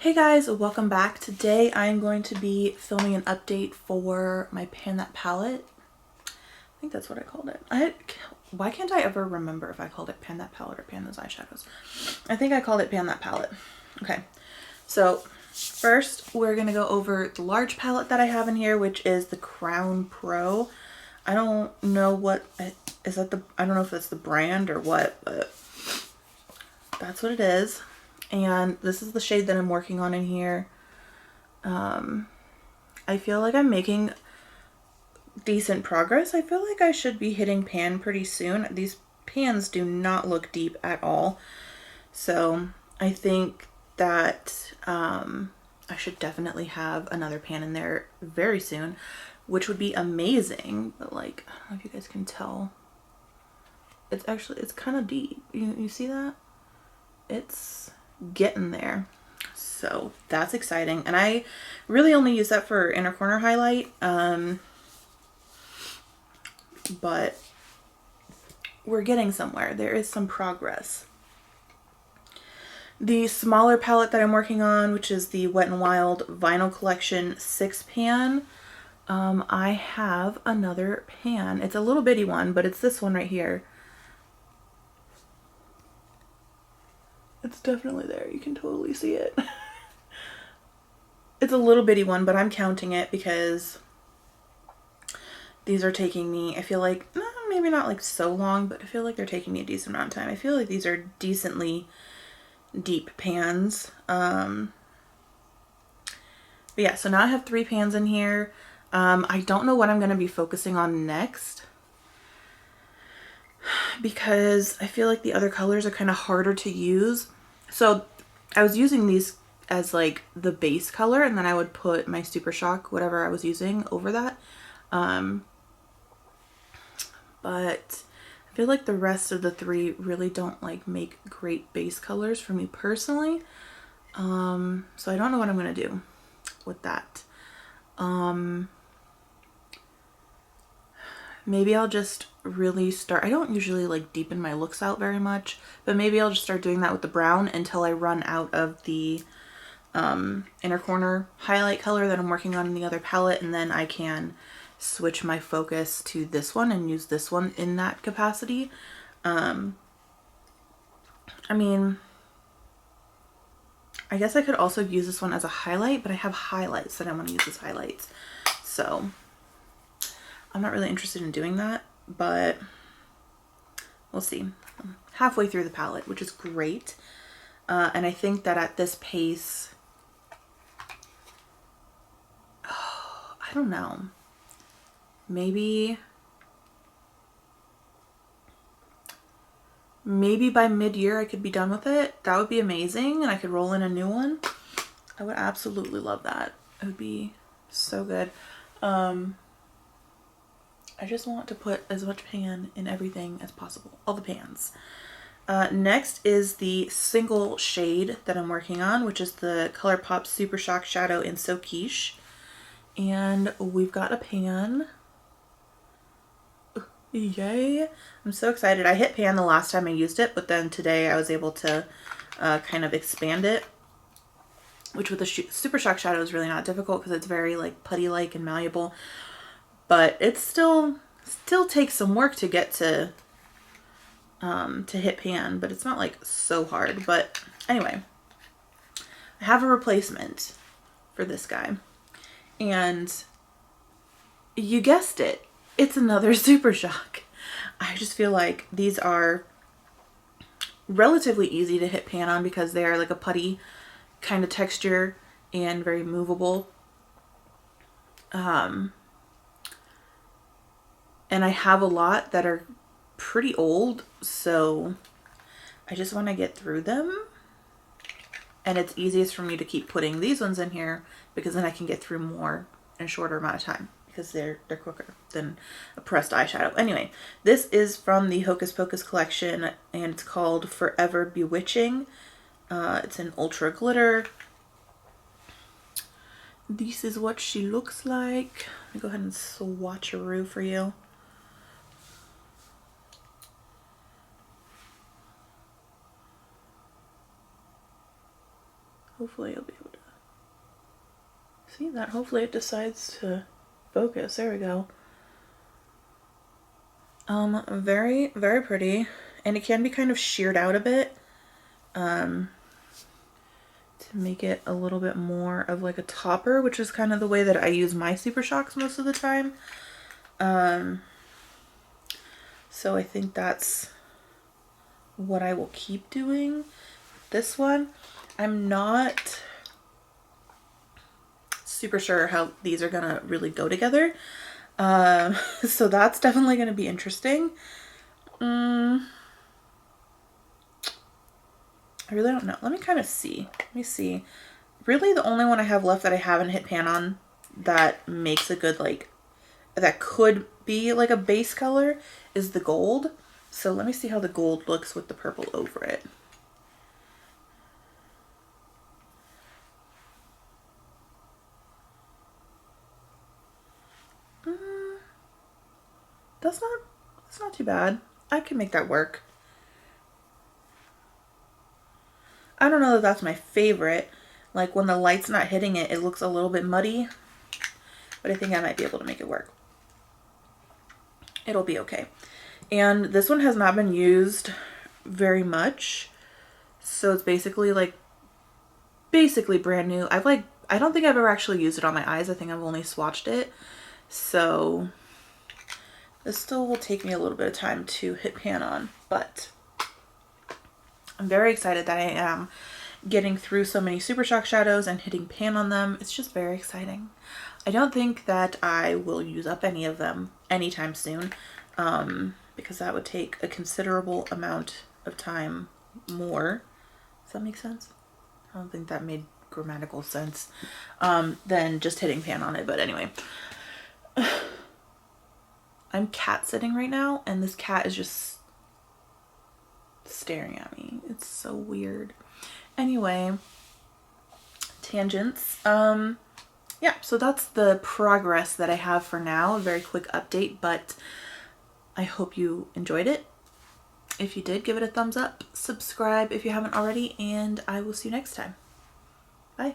Hey guys, welcome back. Today I'm going to be filming an update for my Pan That Palette. I think that's what I called it. Why can't I ever remember if I called it Pan That Palette or Pan Those Eyeshadows? I think I called it Pan That Palette. Okay, so first we're gonna go over the large palette that I have in here, which is the Crown Pro. I don't know what, is that the, I don't know if that's the brand or what, but that's what it is. And this is the shade that I'm working on in here. I feel like I'm making decent progress. I feel like I should be hitting pan pretty soon. These pans do not look deep at all. So I think that I should definitely have another pan in there very soon, which would be amazing. But like, I don't know if you guys can tell. It's kind of deep. You see that? It's getting there. So that's exciting. And I really only use that for inner corner highlight. But we're getting somewhere. There is some progress. The smaller palette that I'm working on, which is the Wet n Wild Vinyl Collection 6 pan, I have another pan. It's a little bitty one, but it's this one right here. It's definitely there. You can totally see it. It's a little bitty one, but I'm counting it because these are taking me, I feel like, maybe not like so long, but I feel like they're taking me a decent amount of time. I feel like these are decently deep pans. But yeah, so now I have 3 pans in here. I don't know what I'm going to be focusing on next because I feel like the other colors are kind of harder to use. So I was using these as like the base color, and then I would put my Super Shock, whatever I was using, over that. But I feel like the rest of the 3 really don't like make great base colors for me personally. So I don't know what I'm gonna do with that. Maybe I'll just really start, I don't usually like deepen my looks out very much, but maybe I'll just start doing that with the brown until I run out of the inner corner highlight color that I'm working on in the other palette, and then I can switch my focus to this one and use this one in that capacity. I mean, I guess I could also use this one as a highlight, but I have highlights that I want to use as highlights. So I'm not really interested in doing that, but we'll see. I'm halfway through the palette, which is great. And I think that at this pace, I don't know, maybe by mid-year I could be done with it. That would be amazing, and I could roll in a new one. I would absolutely love that. It would be so good. I just want to put as much pan in everything as possible. All the pans. Next is the single shade that I'm working on, which is the ColourPop Super Shock Shadow in So Quiche. And we've got a pan. Yay! I'm so excited. I hit pan the last time I used it, but then today I was able to kind of expand it, which with the Super Shock Shadow is really not difficult because it's very like putty-like and malleable. But it still takes some work to get to hit pan, but it's not like so hard. But anyway, I have a replacement for this guy, and you guessed it, it's another Super Shock. I just feel like these are relatively easy to hit pan on because they are like a putty kind of texture and very movable. And I have a lot that are pretty old, so I just want to get through them. And it's easiest for me to keep putting these ones in here because then I can get through more in a shorter amount of time because they're quicker than a pressed eyeshadow. Anyway, this is from the Hocus Pocus collection, and it's called Forever Bewitching. It's an ultra glitter. This is what she looks like. Let me go ahead and swatcheroo for you. Hopefully you'll be able to see that. Hopefully it decides to focus. There we go. Very, very pretty. And it can be kind of sheared out a bit. To make it a little bit more of like a topper, which is kind of the way that I use my Super Shocks most of the time. So I think that's what I will keep doing. This one, I'm not super sure how these are gonna really go together. So that's definitely gonna be interesting. I really don't know. Let me kind of see. Let me see. Really the only one I have left that I haven't hit pan on that makes a good, like, that could be like a base color is the gold. So let me see how the gold looks with the purple over it. That's not too bad. I can make that work. I don't know that that's my favorite. Like when the light's not hitting it, it looks a little bit muddy, but I think I might be able to make it work. It'll be okay. And this one has not been used very much. So it's basically brand new. I don't think I've ever actually used it on my eyes. I think I've only swatched it. So this still will take me a little bit of time to hit pan on, but I'm very excited that I am getting through so many Super Shock shadows and hitting pan on them. It's just very exciting. I don't think that I will use up any of them anytime soon, because that would take a considerable amount of time more. Does that make sense? I don't think that made grammatical sense, than just hitting pan on it. But anyway, I'm cat sitting right now, and this cat is just staring at me. It's so weird. Anyway, tangents. Yeah, so that's the progress that I have for now. A very quick update, but I hope you enjoyed it. If you did, give it a thumbs up, subscribe if you haven't already, and I will see you next time. Bye.